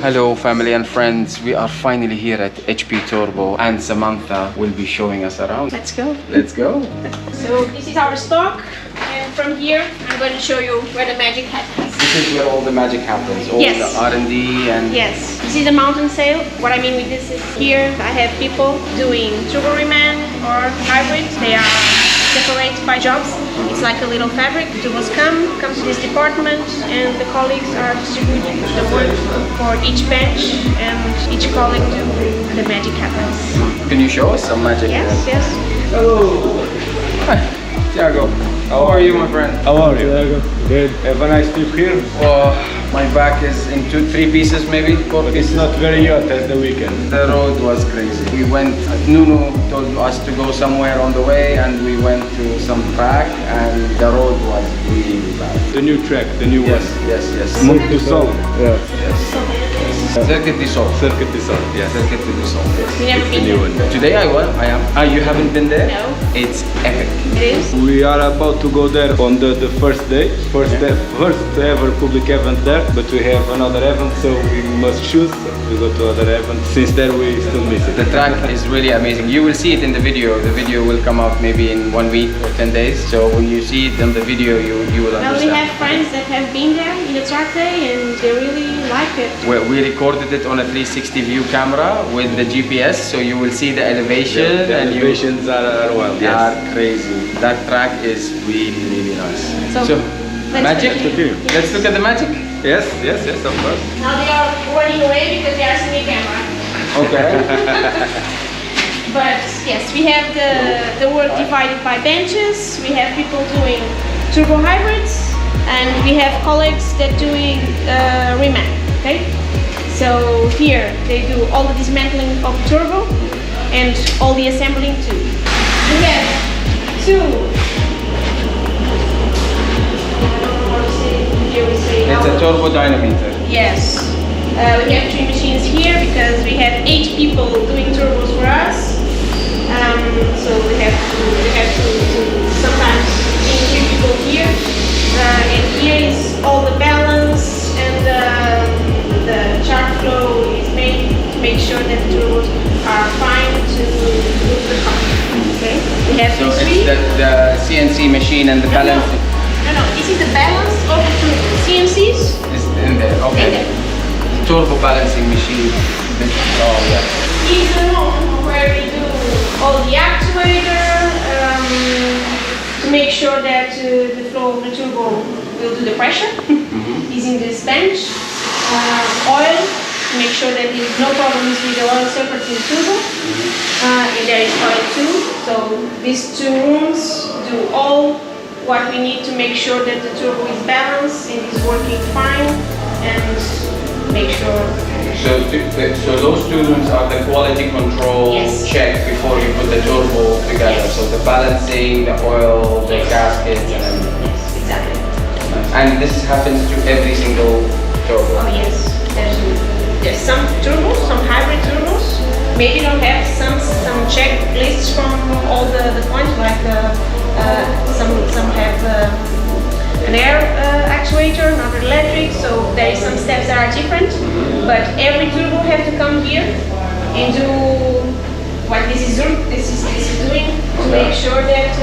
Hello family and friends, we are finally here at HP Turbo and Samantha will be showing us around. Let's go. Let's go. So this is our stock, and from here I'm going to show you where the magic happens. This is where all the magic happens, all Yes. the R&D and... Yes, this is the mountain sail. What I mean with this is here I have people doing turbo reman or hybrid. They are separated by jobs. It's like a little fabric. Tubos come to this department, and the colleagues are distributing the work for each bench, and each colleague do the magic happens. Can you show us some magic? Yes, yes. Hello. Hi, Thiago. How are you, my friend? How are you? Good. Have a nice trip here. Oh, my back is in three pieces, maybe 4 It's pieces. not very hot as the weekend. The road was crazy. We went, Nuno told us to go somewhere on the way, and we went to some track, and the road was really bad. The new track, the new Yes, one. yes, yes. Monte do Sol. Yeah. Circuit du Sol. Circuit du Sol. Yes. Circuit du Sol. We never It's the been new there. one. Today I am. Ah, you haven't been there? No. It's epic. It is. We are about to go there on the first day, first ever public event there, but we have another event, so we must choose to go to other event. Since there we still miss it. The track is really amazing. You will see it in the video. The video will come out maybe in 1 week or 10 days. So when you see it in the video, you will Well, we understand. have friends that have been there in the track day, and they really like it. We recorded it on a 360 view camera with the GPS, so you will see the elevation. The and elevations are wild. They are Yes. crazy. That track is really, really nice. So, let's magic. continue. Let's look at the magic. Yes, yes, yes, of course. Now they are running away because they are seeing the camera. Okay. But yes, we have the work divided by benches. We have people doing turbo hybrids, and we have colleagues that doing reman. Okay, so here they do all the dismantling of the turbo and all the assembling too. We have two. Here we say It's a turbo dynamometer. Yes. We have 3 machines here because we have 8 people doing turbos for us. So we have to sometimes bring 3 people here. And here is all the balance, and the chart flow is made to make sure that the turbos are fine to move the car. Okay. We have So these it's 3. the CNC machine and the balance No, this is the balance of the two CNCs. is in there. Okay. In there. Turbo balancing machine. Oh yeah. Is the room where we do all the actuator to make sure that the flow of the turbo will do the pressure. Is in this bench. Oil to make sure that there is no problems with the oil separate in the turbo. And there is oil too. So these 2 rooms do all what we need to make sure that the turbo is balanced and is working fine, and make sure. So those 2 rooms are the quality control Yes. check before you put the turbo together. Yes. So the balancing, the oil, the gaskets, and everything. Yes, exactly. And this happens to every single turbo. Oh yes, there's some turbos, some hybrid turbos. Maybe don't have some checklists from all the points, like some have an air actuator, another electric. So there is some steps that are different. But every turbo have to come here and do what this is doing to make sure that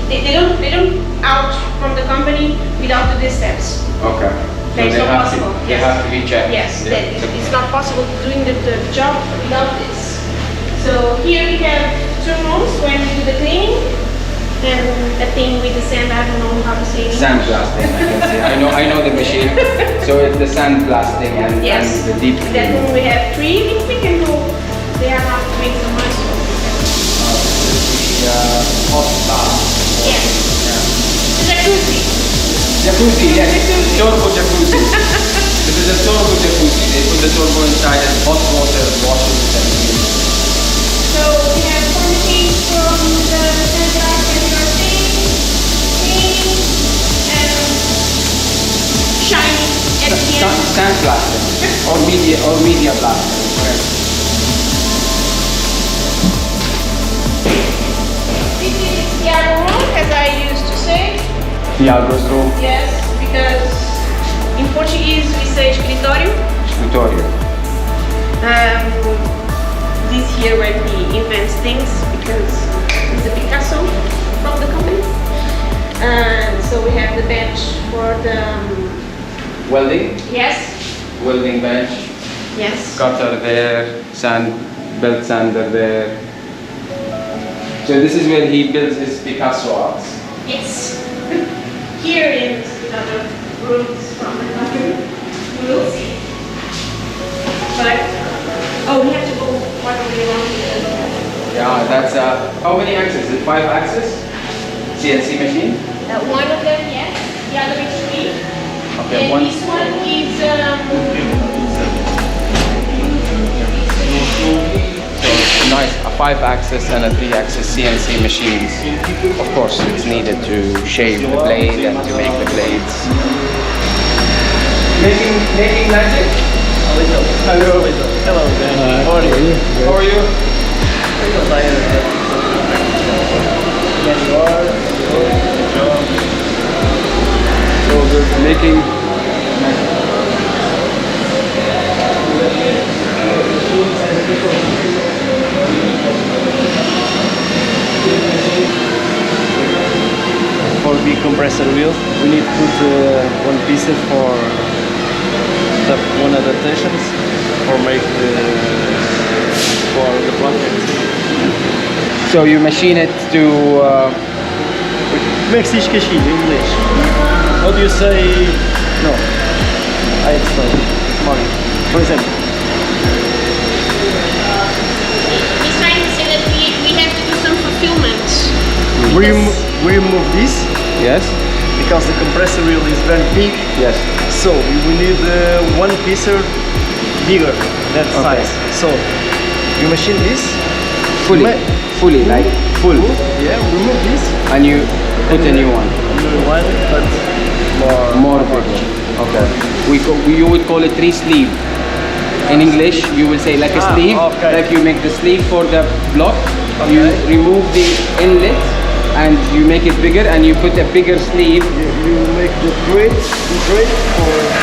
they don't out from the company without the these steps. Okay. So That is not possible. They have to be checked. Yes, Yeah. it's not possible doing the job without this. So here we have 2 rooms when we do the cleaning, and a thing with the sand, I don't know how to say it. Sandblasting, I can see. I know the machine. So it's the sandblasting and Yes. and the deep That cleaning. room we have 3. We can go. They are not doing so much. The hot bath. Yes. Yeah. The jacuzzi. Jacuzzi, yes. Jacuzzi. Turbo jacuzzi. This is a turbo jacuzzi. They put the turbo inside and hot water washes and cleans. So we have 4 machines from the sandblast and your cleaning and shining at the end. Sandblasting or media blasting. Correct. This is Thiago room, as I used to say. Thiago's room. Yes, because in Portuguese we say escritório. tutorial? This here when he invents things because he's a Picasso from the company. And so we have the bench for the Welding? yes, Welding bench, yes. cutter there, belt sander there. So this is where he builds his Picasso arts. Yes. Here is another rooms from the company. We will see. But we have to go one way around here. Yeah, that's how many axes? Is it 5 axes? CNC machine? One of them, yes. The other is 3. Okay, And one. this one is So it's nice, a 5-axis and a 3-axis CNC machines. Of course, it's needed to shave the blade and to make the blades. Making magic? Hello. Hello, Ben. How are you? How are you? So they're making magic. For big compressor wheel, we need to put one piece for the one adaptations for make the project. So you machine it to Como é que se diz caixilha em inglês? How do you say no? I explain. Morning. For example, he's trying to say that we have to do some fulfillment. we remove this yes, because the compressor wheel is very big. yes. So we need one piece bigger that Okay. size. So you machine this Fully, like full, Yeah, remove this. and you put a new one. New one, but More bigger. Okay. You would call it 3-sleeve. In English, you will say like a sleeve. okay. Like you make the sleeve for the block. You Okay. remove the inlet and you make it bigger, and you put a bigger sleeve you make the grade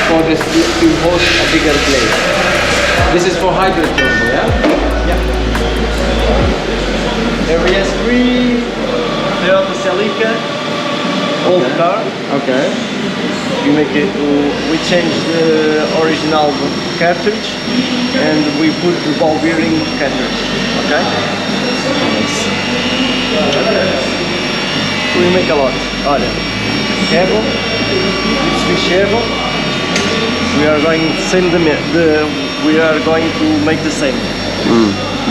for the sleeve to host a bigger blade. This is for hybrid turbo, yeah? There is 3 Toyota Celica old car. Okay. You make it. We change the original cartridge and we put the ball bearing cartridge. Okay. We make a lot. Olha, cable, switch cable. We are going we are going to make the same.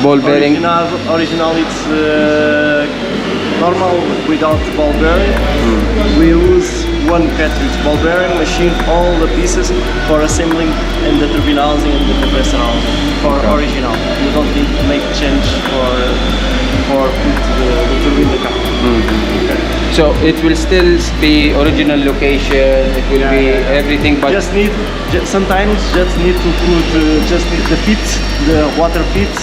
Ball bearing. Original it's normal without ball bearing. We use one cartridge ball bearing, machine all the pieces for assembling and the turbine housing and the compressor housing for original. You don't need to make change for put the turbine in the car. So it will still be original location. It will be everything, but Sometimes just need to put the fit, the water fit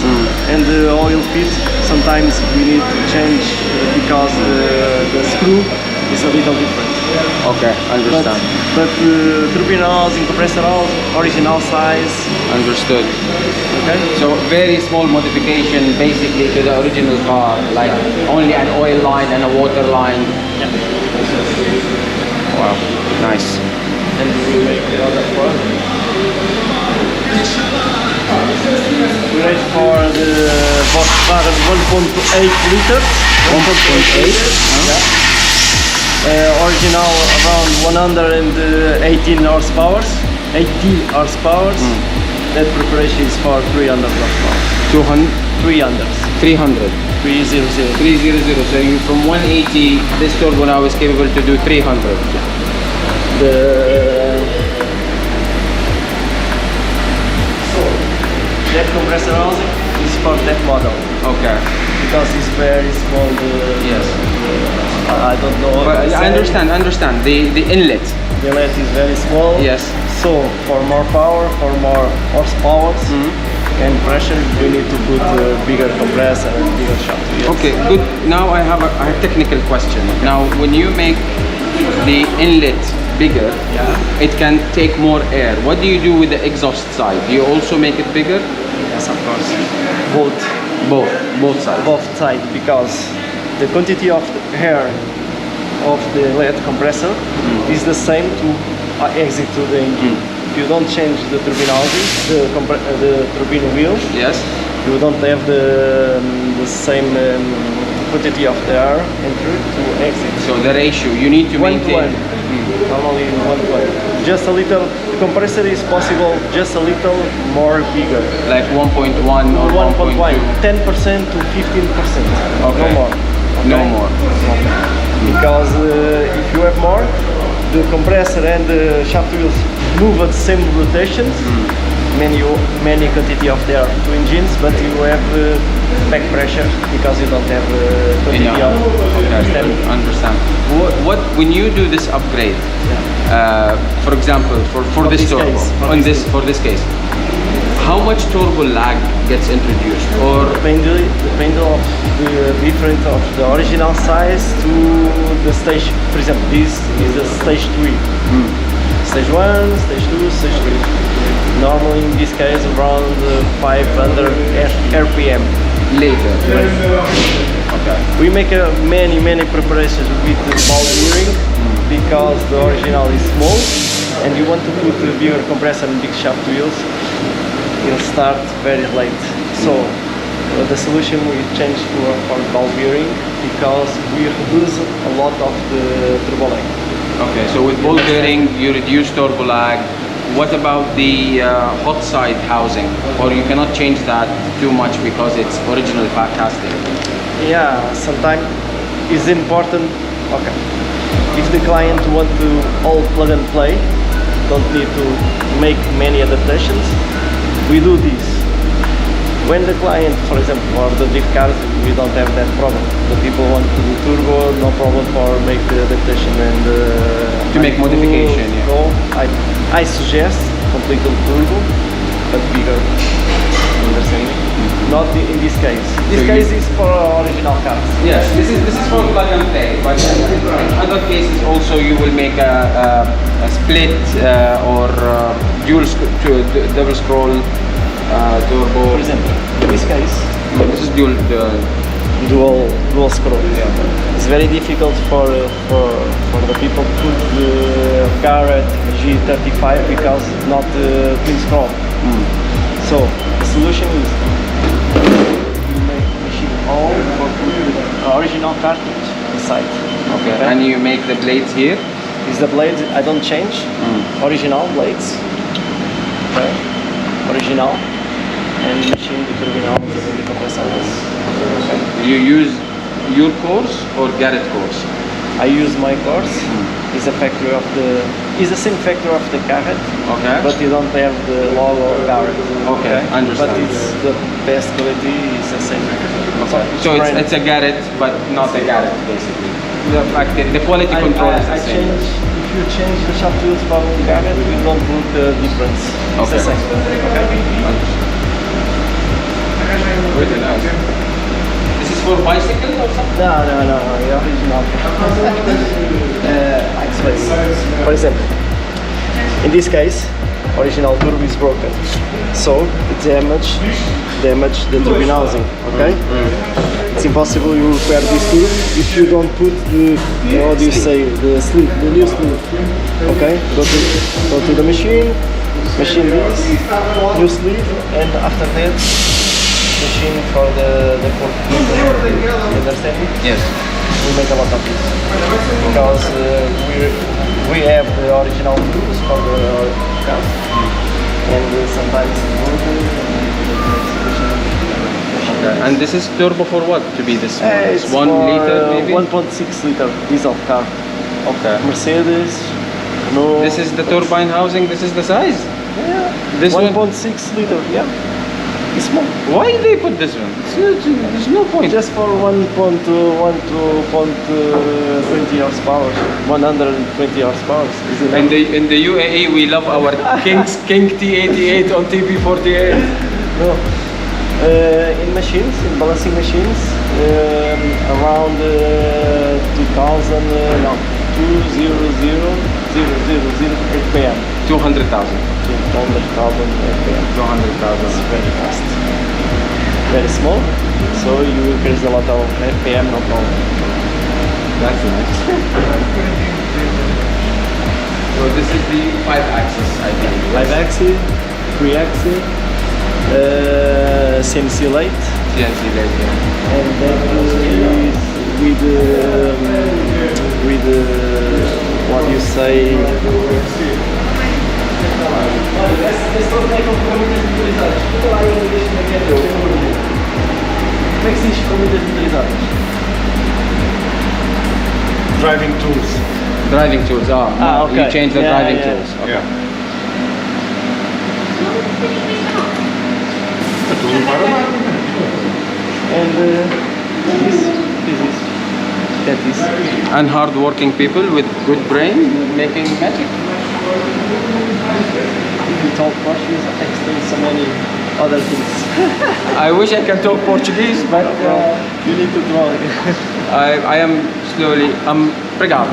and the oil fit. Sometimes we need to change because the screw is a little different. okay, understand. But turbine housing, compressor housing, original size. Understood. Okay. So very small modification basically to the original car, like only an oil line and a water line. Yeah. Wow, nice. And we make the other part. We ready for the Volkswagen 1.8 liters. 1.8. Original around 118 horsepower. 18 horsepower. That preparation is for 300 horsepower. 200, 300. 300. 300. 300. So you from 180, this turbo now is capable to do 300. That compressor housing is for that model Okay. because it's very small. Yes. I don't know. But I understand. The inlet. The LED is very small. Yes. So for more power, for more horsepower and pressure, we need to put a bigger compressor and bigger shaft. Yes. Okay, good. Now I have a technical question. Now, when you make the inlet bigger, Yeah. it can take more air. What do you do with the exhaust side? Do you also make it bigger? Yes, of course. Both. Both sides. Both sides, because the quantity of the air of the LED compressor is the same to exit to the engine. If you don't change the turbine housing, the turbine wheel, Yes. you don't have the same quantity of the air entry to exit. So the ratio you need to 1 to 1. maintain. Normally 1 to 1. Just a little, the compressor is possible just a little more bigger. Like 1.1 or 1.1, 1.2. 10% to 15%. Okay. No more. No more. Because if you have more, the compressor and the shaft wheels move at the same rotations. Many quantity of their two engines, but you have back pressure because you don't have quantity Enough. of Okay. Understand. What when you do this upgrade? For example, for For this this turbo, case, for this case, how much turbo lag gets introduced? Or Depend of the difference of the original size to the stage. For example, this is the stage 3. Stage 1, stage 2, stage 3. Normally in this case around 500 RPM. later? Okay. We make many preparations with the ball bearing because the original is small and you want to put the bigger compressor and big shaft wheels. It'll start very late. So the solution we changed for ball bearing because we reduce a lot of the turbo lag. Okay. So with ball bearing, you reduce turbo lag. What about the hot side housing? Or you cannot change that too much because it's original back casting? Yeah, sometimes it's important. Okay, if the client want to all plug and play, don't need to make many adaptations. We do this. When the client, for example, for the drift cars, we don't have that problem. The people want to do turbo, no problem for make the adaptation and To make modification, yeah. No, I suggest complete the turbo, but bigger. Understand? Not in this case. This So case is for original cars. Yes, this is for plug and play. But in other cases also you will make a split or double scroll turbo. For example, in this case, This is dual. dual scroll. It's very difficult for the people to put the car at G35 because not twin scroll. So the solution is you make machine all for put the original cartridge inside. Okay. And you make the blades here. Is the blades I don't change. Original blades. Okay. Original. And machine the turbine and the compressor. Okay. You use your course or Garrett course? I use my course. Is a factory of the. Is the same factory of the Garrett. Okay. But you don't have the logo of Garrett. Okay, understand. But it's the best quality. It's the same. Okay. So brand. it's a Garrett, but not a Garrett basically. The quality control is the I same. change. If you change the shaft wheels from Garrett, you don't put the difference. It's Okay. the same. Okay. Very nice. This is for bicycle or something? No, the original. For example, in this case, original turbo is broken, so it damage the turbine housing. Okay, it's impossible you repair this turbo if you don't put the how do you say the sleeve, the new sleeve. Okay, go to the machine this, new sleeve, and after that. Machine for the port. You understand me? Yes. We make a lot of this because we have the original tools for the car and sometimes Okay. And this is turbo for what to be this one? it's 1 for, liter maybe? 1.6 liter diesel car. Okay. Mercedes. No. This is the turbine housing. This is the size. Yeah. This one. 1.6 liter. Yeah. It's small. Why they put this one? There's no point. Just for 1.1 to 1.20 horsepower, 120 horsepower. Is enough. In the UAE, we love our King T88 on TB48. No. In machines, in balancing machines, around 2000, no, 2000 RPM. 200,000. 200,000 RPM. 200,000. It's very fast. Very small, so you increase a lot of RPM, no problem. That's nice. So this is the 5-axis, I think. 5-axis, 3-axis, CNC lathe, CNC lathe, yeah. and that is with what do you say? Driving tools. Driving tools, okay. You change the Yeah, driving yeah. tools. Okay. Yeah. And that is. And hard-working people with good brain making magic. If you talk Portuguese, I explain so many other things. I wish I can talk Portuguese, but You need to draw. I am slowly. Obrigado.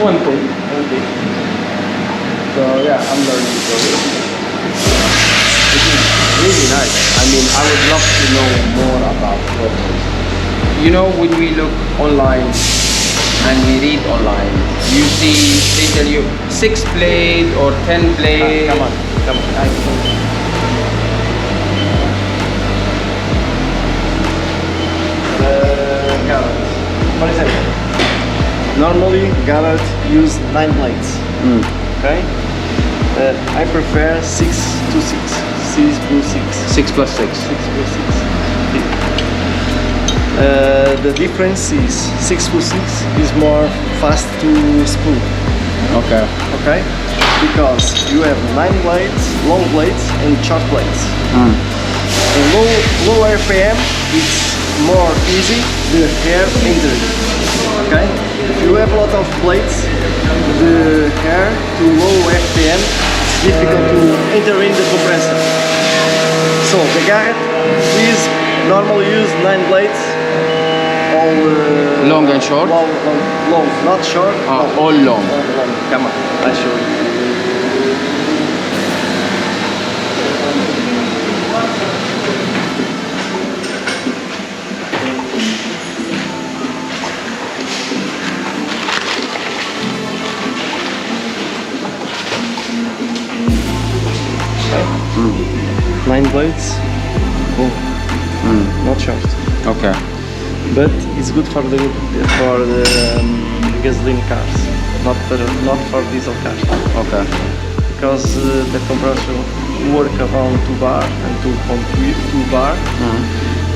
One thing. Okay. So yeah, I'm learning. So it is really nice. I mean, I would love to know more about turbos. You know, when we look online and we read online, you see they tell you 6 blade or 10 blade. Come on. Garrett. For example, normally Garrett use 9 blades. Okay. I prefer 6 to 6. 6 plus 6. 6 plus 6. 6 plus 6. The difference is 6 plus 6 is more fast to spool. Okay. Okay? Because you have 9 blades, long blades and short blades. In low RPM, it's more easy the hair entering. Okay? If you have a lot of blades, the hair to low RPM it's difficult to enter in the compressor. So the Garrett is normally use 9 blades. All Long and short? long, not short. All long. Long. Come on, I show you. Okay. 9 blades. Boom. Not short. Okay. But it's good for the gasoline cars, not for diesel cars. Okay. Because the compressor work around 2 bar and 2.2 bar.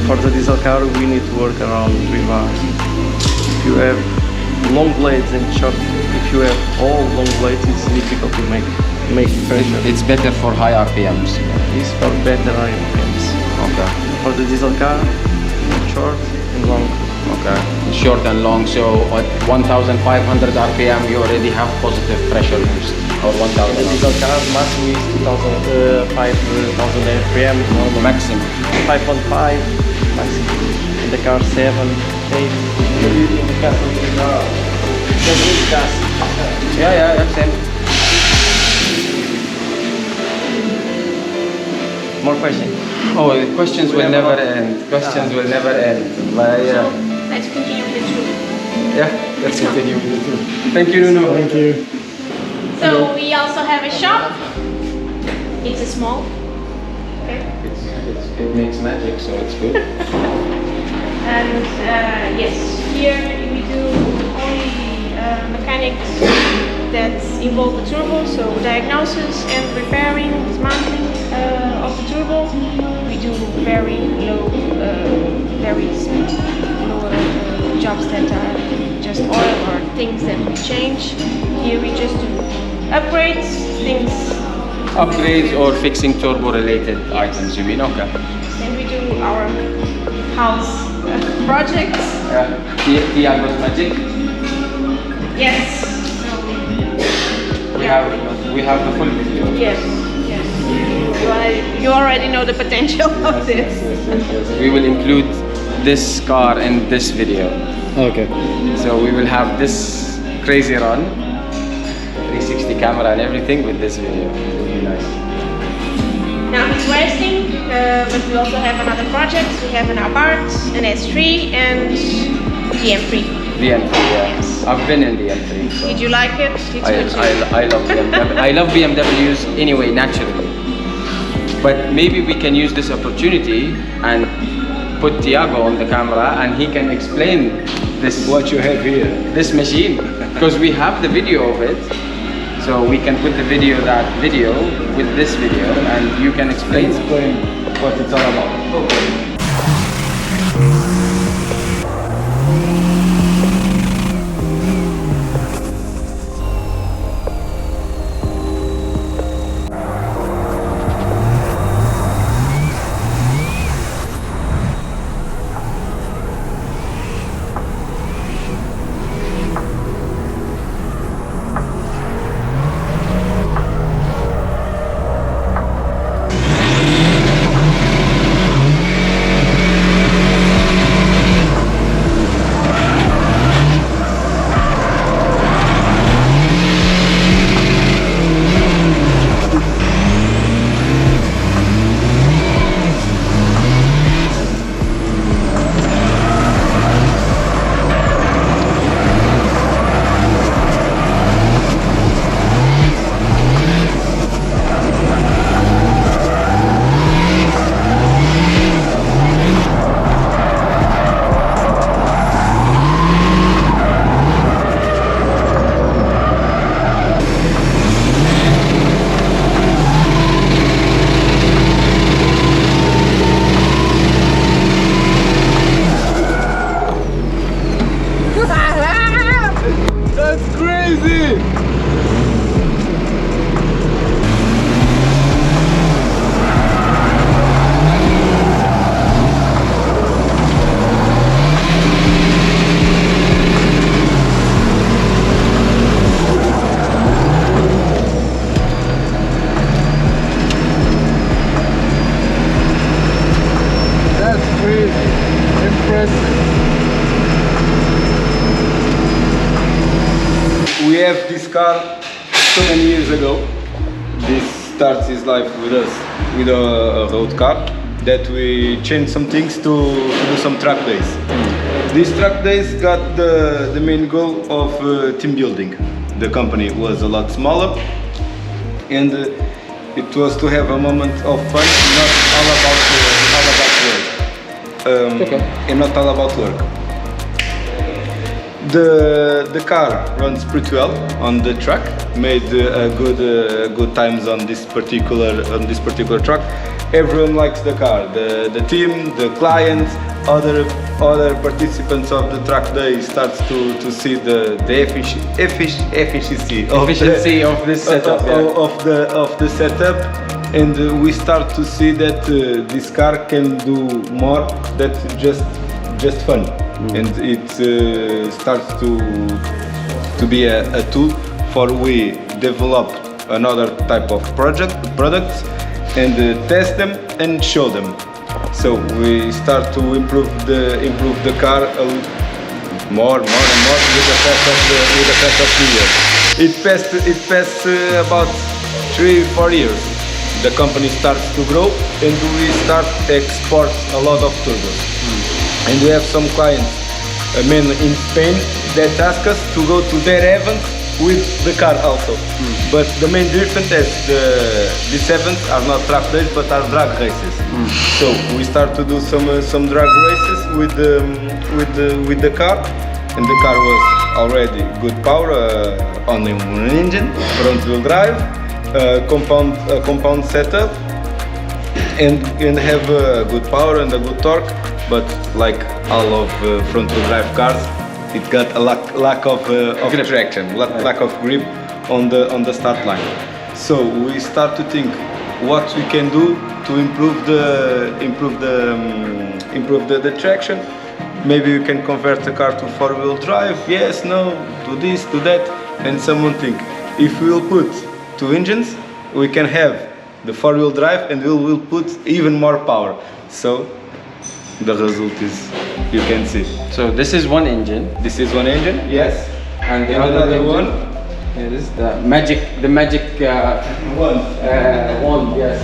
For the diesel car, we need to work around 3 bars. If you have long blades and short, if you have all long blades, it's difficult to make pressure. It's better for high RPMs. It's for better RPMs. Okay. For the diesel car, short and long. Okay. Short and long, so at 1,500 RPM you already have positive pressure boost. Or 1,000. The diesel car maximum is 5,000 RPM, normal. Maximum. 5.5 maximum. In the car 7, 8. In the gasoline car. Gasoline gas. Yeah, same. More questions? Oh, the questions will never end. Questions will never end. But, So let's continue with the tour. yeah, let's continue with the tour. Thank you, Nuno. Thank you. So we also have a shop. It's a small. Okay. It makes magic, so it's good. And yes, here we do only mechanics that involve the turbo, so diagnosis and repairing, dismantling of the turbo. We do very low, lower jobs that are just oil or things that we change. Here we just do upgrades, things. Upgrades or fixing turbo-related items, you mean? Okay. And we do our house projects. Tiago's magic. Yes. We have the full video. Yes. You already know the potential of this. Yes. We will include this car in this video. Okay. So we will have this crazy run, 360 camera and everything with this video. It will be nice. Now he's resting, but we also have another project. We have an Abarth, an S3, and the M3. The M3, yeah. Yes. I've been in the M3. So Did you like it? It's good too. I love BMW. I love BMWs anyway, naturally. But maybe we can use this opportunity and put Tiago on the camera and he can explain this, What you have here. this machine, because we have the video of it. So we can put the video with this video and you can explain What it's all about. Okay. That's crazy! That's crazy. Impressive. We have this car so many years ago. This starts his life with us, with a road car, that we changed some things to do some track days. These track days got the main goal of team building. The company was a lot smaller and it was to have a moment of fun, not all about work. And not all about work. The car runs pretty well on the track. Made good times on this particular track. Everyone likes the car. The team, the clients, other participants of the track day starts to see the efficiency of this setup. of the setup, and we start to see that this car can do more than just fun. And it starts to be a tool for we develop another type of products and test them and show them. So we start to improve the car more and more with the passage of the years. It passed about 3-4 years. The company starts to grow and we start export a lot of turbos. And we have some clients, mainly in Spain, that ask us to go to their events with the car also. But the main difference is these events are not track days but are drag races. So we start to do some drag races with the car, and the car was already good power, only one engine, front wheel drive, compound setup, and have good power and a good torque. But like all of front-wheel drive cars, it got a lack of traction, lack of grip on the start line. So we start to think what we can do to improve the traction. Maybe we can convert the car to four-wheel drive. Yes, no, do this, do that, and someone think if we will put 2 engines, we can have the four-wheel drive and we will put even more power. So the result is, you can see. So this is one engine. This is one engine, yes. And the And other another engine, one. here is the magic One. wand, yes.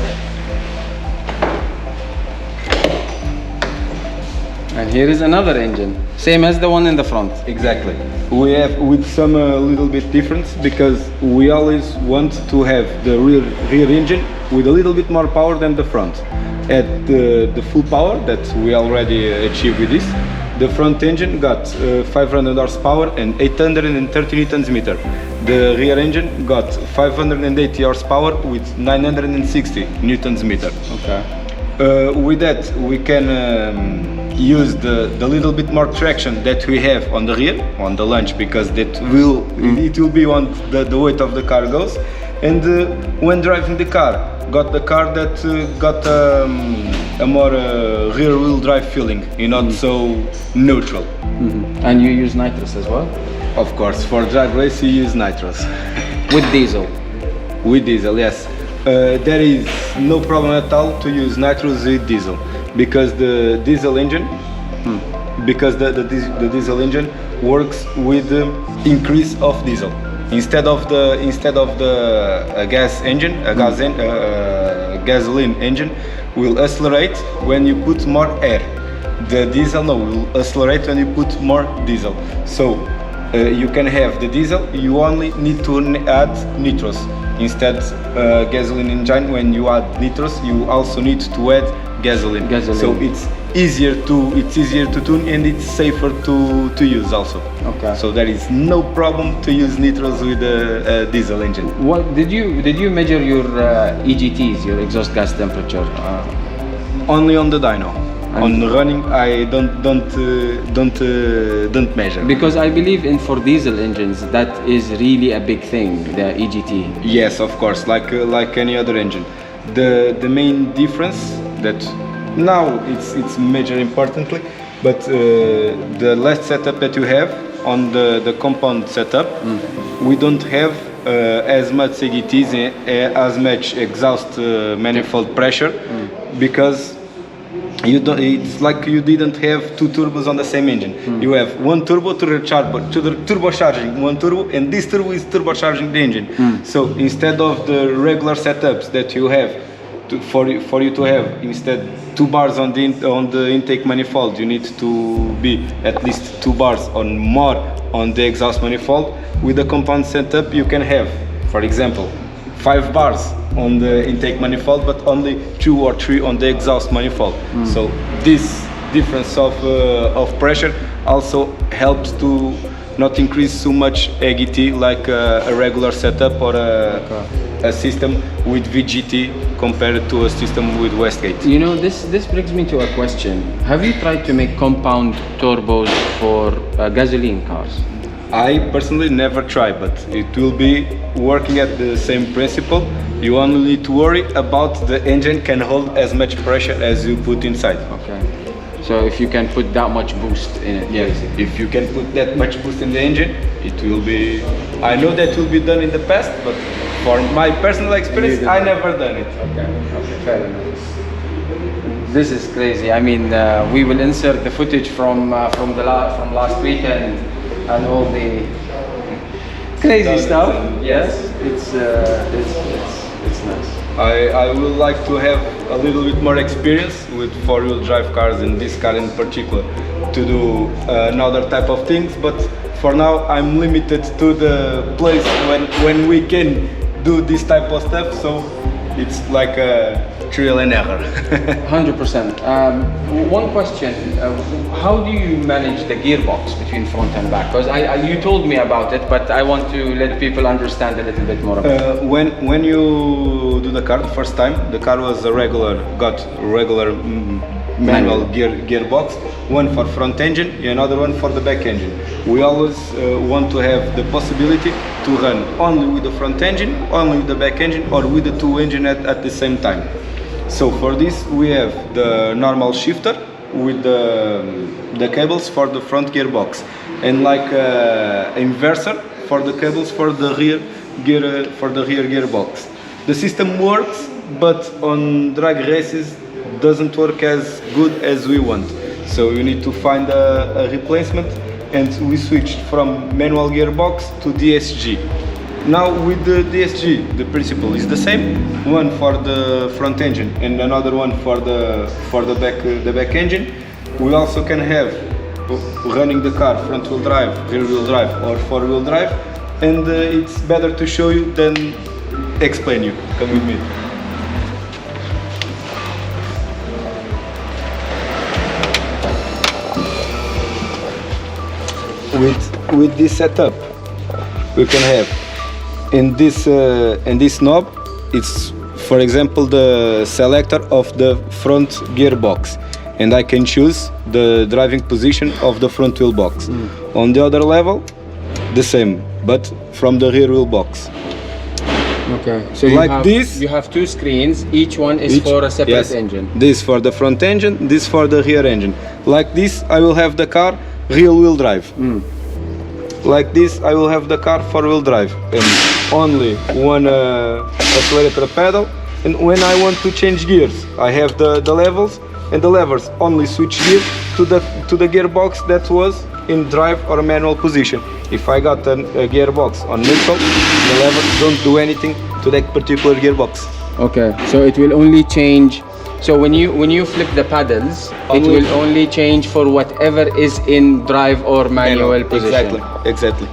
And here is another engine, same as the one in the front. Exactly. We have with some little bit difference because we always want to have the rear engine with a little bit more power than the front. At the full power that we already achieved with this, the front engine got 500 horsepower and 830 newtons meter. The rear engine got 580 horsepower with 960 newtons meter. Okay. With that, we can use the little bit more traction that we have on the rear, on the lunge, because it will be on the weight of the car goes. And when driving the car, got the car that got a more rear wheel drive feeling, not so neutral. And you use nitrous as well? Of course, for drag race you use nitrous. With diesel? With diesel, yes. There is no problem at all to use nitrous with diesel because the diesel engine, the diesel engine works with the increase of diesel. Instead of the gas engine, gasoline engine will accelerate when you put more air. The diesel will accelerate when you put more diesel. So you can have the diesel. You only need to add nitrous. Instead, gasoline engine, when you add nitrous, you also need to add gasoline. So it's easier to tune and it's safer to use also. Okay. So there is no problem to use nitrous with a diesel engine. What did you measure your EGTs, your exhaust gas temperature? Only on the dyno. On running, I don't measure. Because I believe for diesel engines that is really a big thing, the EGT. Yes, of course, like any other engine. The main difference that now it's major importantly, but the last setup that you have on the compound setup, we don't have as much EGTs, as much exhaust manifold pressure, because it's like you didn't have two turbos on the same engine. You have one turbo to turbocharging one turbo, and this turbo is turbocharging the engine. So instead of the regular setups that you have for you to have instead 2 bars on the intake manifold, you need to be at least 2 bars on more on the exhaust manifold. With the compound setup you can have, for example, 5 bars on the intake manifold, but only 2 or 3 on the exhaust manifold. So this difference of pressure also helps to not increase so much EGT like a regular setup or a system with VGT compared to a system with Westgate. You know, this brings me to a question. Have you tried to make compound turbos for gasoline cars? I personally never try, but it will be working at the same principle. You only need to worry about the engine can hold as much pressure as you put inside. Okay. So if you can put that much boost in it. Yes, if you can put that much boost in the engine, it will be... I know that will be done in the past, but for my personal experience, I never done it. Okay, fair enough. This is crazy. I mean, we will insert the footage from last weekend and all the crazy stuff. Yes, it's nice. I would like to have a little bit more experience with four-wheel drive cars, and this car in particular, to do another type of things, but for now I'm limited to the place when we can do this type of stuff, so it's like a trial and error. 100%. One question, how do you manage the gearbox between front and back? Because you told me about it, but I want to let people understand a little bit more about it. When you do the car the first time, the car was got regular manual gearbox, one for front engine and another one for the back engine. We always want to have the possibility to run only with the front engine, only with the back engine, or with the two engine at the same time. So for this we have the normal shifter with the cables for the front gearbox, and like inverter for the cables for the rear gearbox. The system works, but on drag races doesn't work as good as we want. So you need to find a replacement and we switched from manual gearbox to DSG. Now with the DSG, the principle is the same. One for the front engine and another one for the back engine. We also can have running the car front wheel drive, rear wheel drive, or four wheel drive. And it's better to show you than explain you. Come with me. With this setup, we can have in this knob, it's for example the selector of the front gearbox, and I can choose the driving position of the front wheel box. On the other level, the same, but from the rear wheel box. Okay, so you have two screens, each one is for a separate engine. This for the front engine, this for the rear engine. Like this, I will have the car rear wheel drive. Like this, I will have the car four wheel drive, and only one accelerator pedal. And when I want to change gears, I have the levels, and the levers only switch gear to the gearbox that was in drive or manual position. If I got a gearbox on neutral, the levers don't do anything to that particular gearbox. Okay, so it will only change. So when you flip the paddles, it will only change for whatever is in drive or manual position. Exactly.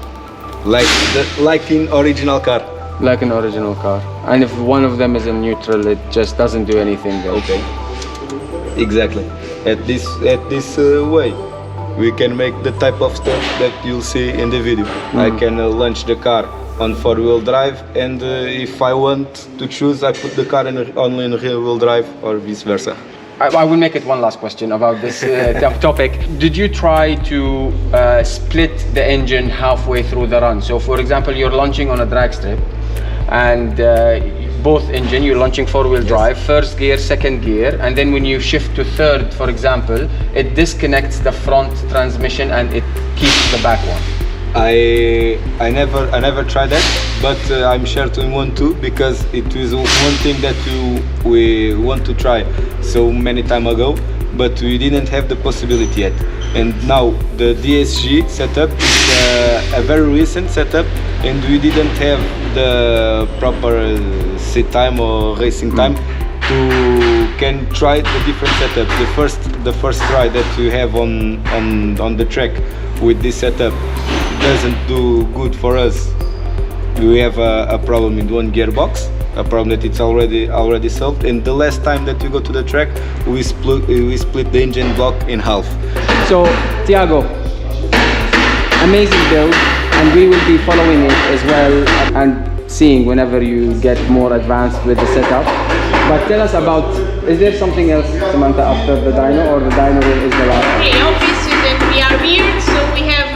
Like in original car. Like an original car. And if one of them is in neutral, it just doesn't do anything then. Okay. Exactly. At this way, we can make the type of stuff that you'll see in the video. I can launch the car on four-wheel drive, and if I want to choose, I put the car only in rear-wheel drive, or vice versa. I will make it one last question about this topic. Did you try to split the engine halfway through the run? So for example, you're launching on a drag strip, and both engine, you're launching four-wheel drive, first gear, second gear, and then when you shift to third, for example, it disconnects the front transmission and it keeps the back one. I never tried that, but I'm sure to want to, because it was one thing that we want to try so many time ago, but we didn't have the possibility yet. And now the DSG setup is a very recent setup, and we didn't have the proper seat time or racing time to can try the different setups. The first try that you have on the track with this setup doesn't do good for us. We have a problem with one gearbox, a problem that it's already solved, and the last time that we go to the track, we split the engine block in half. So Tiago, amazing build, and we will be following it as well and seeing whenever you get more advanced with the setup. But tell us about, is there something else, Samantha, after the dyno, or the dyno is the last? Okay, obviously that we are here, so we have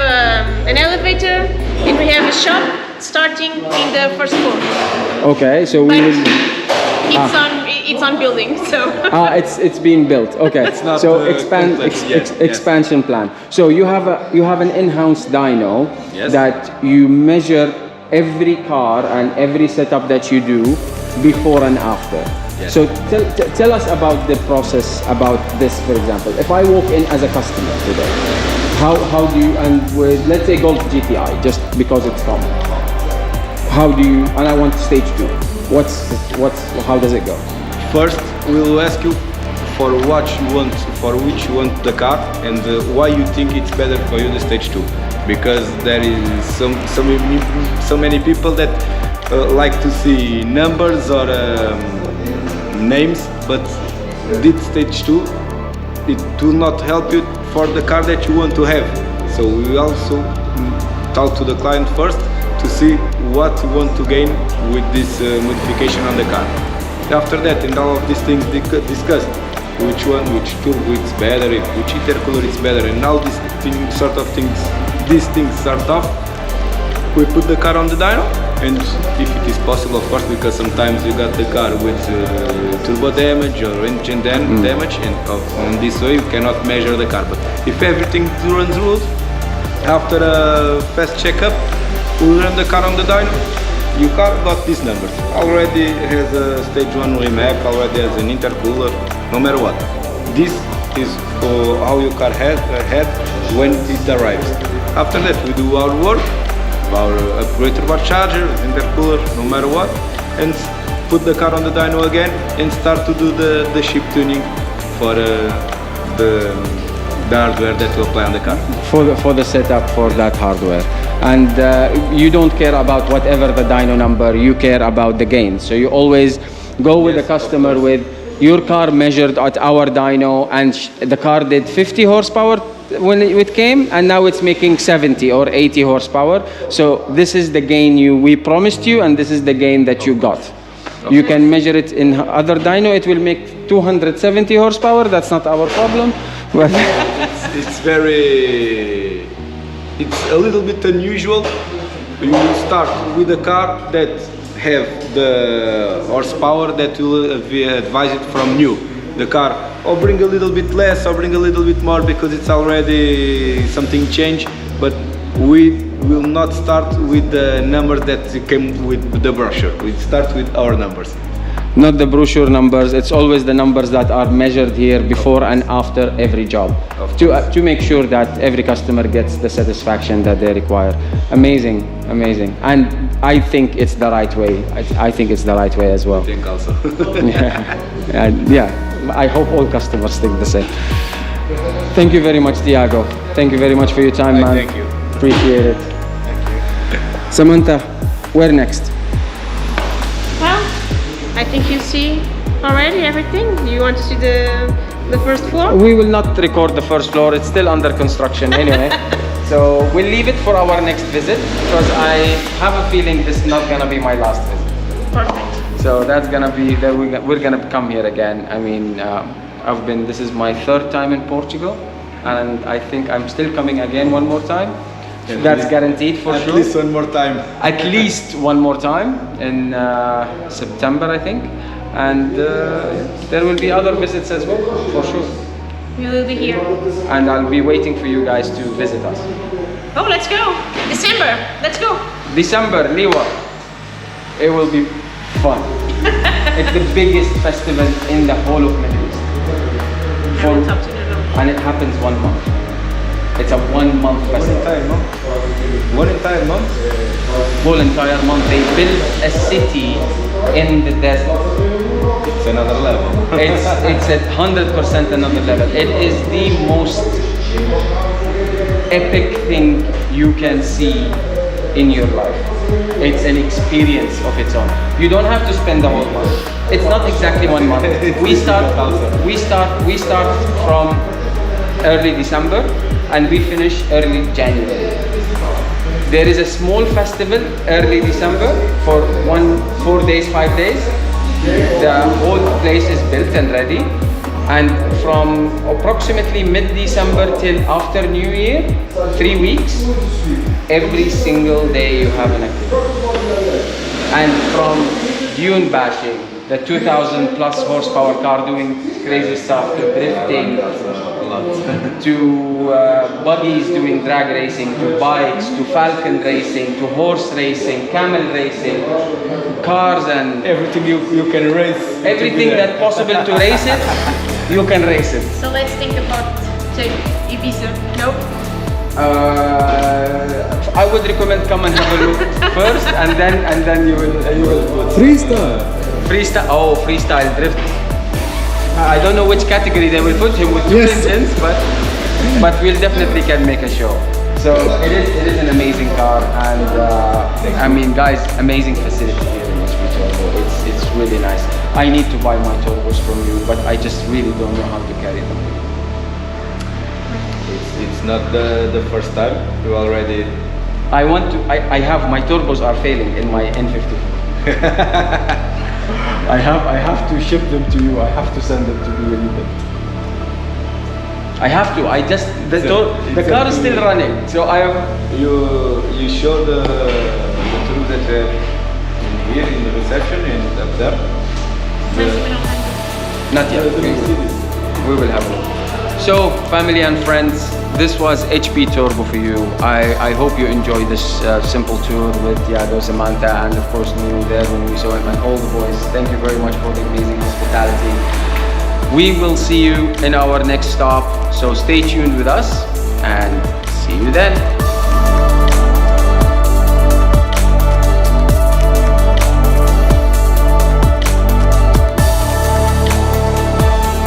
an elevator and we have a shop starting in the first floor. Okay, so But we will. it's on building, so. It's being built. Okay, It's not, so complex yet, expansion plan. So you have an in-house dyno that you measure every car and every setup that you do before and after. Yes. So tell us about the process about this, for example. If I walk in as a customer today, how do you, and with, let's say, Golf GTI, just because it's common, how do you, and I want stage 2, how does it go? First, we'll ask you for what you want, for which you want the car, and why you think it's better for you the stage 2. Because there is so many people that like to see numbers or names, but this stage 2, it will not help you for the car that you want to have. So we also talk to the client first to see what you want to gain with this modification on the car. After that, and all of these things discussed, which one, which tube is better, which intercooler is better, and all these things start off. We put the car on the dyno, and if it is possible, of course, because sometimes you got the car with turbo damage or engine damage, and on this way you cannot measure the car. But if everything runs good, after a fast checkup, we run the car on the dyno. Your car got these numbers. Already has a stage 1 remap, already has an intercooler, no matter what. This is how your car had when it arrives. After that, we do our work, our upgrade turbocharger, intercooler, no matter what, and put the car on the dyno again and start to do the ship tuning for the hardware that will apply on the car. For the setup for that hardware. And you don't care about whatever the dyno number, you care about the gain. So you always go with the customer with your car measured at our dyno, and the car did 50 horsepower when it came, and now it's making 70 or 80 horsepower. So this is the gain we promised you, and this is the gain that you got. Okay. You can measure it in other dyno, it will make 270 horsepower, that's not our problem. But it's a little bit unusual. You start with a car that have the horsepower that will be advised from new. The car or bring a little bit less or bring a little bit more because it's already something changed, but we will not start with the numbers that came with the brochure. We start with our numbers. Not the brochure numbers, it's always the numbers that are measured here before and after every job to make sure that every customer gets the satisfaction that they require. Amazing, amazing. And I think it's the right way. I think it's the right way as well. I think also. Yeah, I hope all customers think the same. Thank you very much, Tiago. Thank you very much for your time, man. Thank you. Appreciate it. Thank you. Samantha, where next? Well, I think you see already everything. You want to see the first floor? We will not record the first floor, it's still under construction anyway. So we'll leave it for our next visit because I have a feeling this is not gonna be my last visit. Perfect. So that's gonna be, we're gonna come here again. I mean, this is my third time in Portugal, and I think I'm still coming again one more time. That's guaranteed for sure. At least one more time. At least one more time in September, I think. And there will be other visits as well, for sure. We will be here. And I'll be waiting for you guys to visit us. Oh, let's go! December, let's go! December, Liwa. It will be fun. It's the biggest festival in the whole of Middle East. I will talk to you now. And it happens 1 month. It's a 1 month festival. One entire month? Whole entire month. They built a city in the desert. It's another level. It's 100% another level. It is the most epic thing you can see in your life. It's an experience of its own. You don't have to spend the whole month. It's not exactly 1 month. We start from early December and we finish early January. There is a small festival early December for 4 days, 5 days. The whole place is built and ready, and from approximately mid-December till after New Year, 3 weeks, every single day you have an activity. And from dune bashing, the 2,000 plus horsepower car doing crazy stuff, to drifting, to buggies doing drag racing, to bikes, to falcon racing, to horse racing, camel racing, cars, and Everything you can race. everything that's possible to race it, you can race it. So let's think about Ibiza. Nope. I would recommend come and have a look first, and then you will Freestyle. freestyle drift. I don't know which category they will put him with 2 engines, but we'll definitely can make a show. So it is an amazing car, and I mean, guys, amazing facility here in HP Turbo. It's really nice. I need to buy my turbos from you, but I just really don't know how to carry them. It's not the first time. You already. I have my turbos are failing in my N54. I have to ship them to you. I have to send them to you. I have to. The car is still running, so I am. You show the tools that in here in the reception and up there. Not yet. We will have it. So, family and friends, this was HP Turbo for you. I hope you enjoyed this simple tour with Tiago, Samantha, and of course Neil there when we saw him, and all the boys. Thank you very much for the amazing hospitality. We will see you in our next stop, so stay tuned with us and see you then.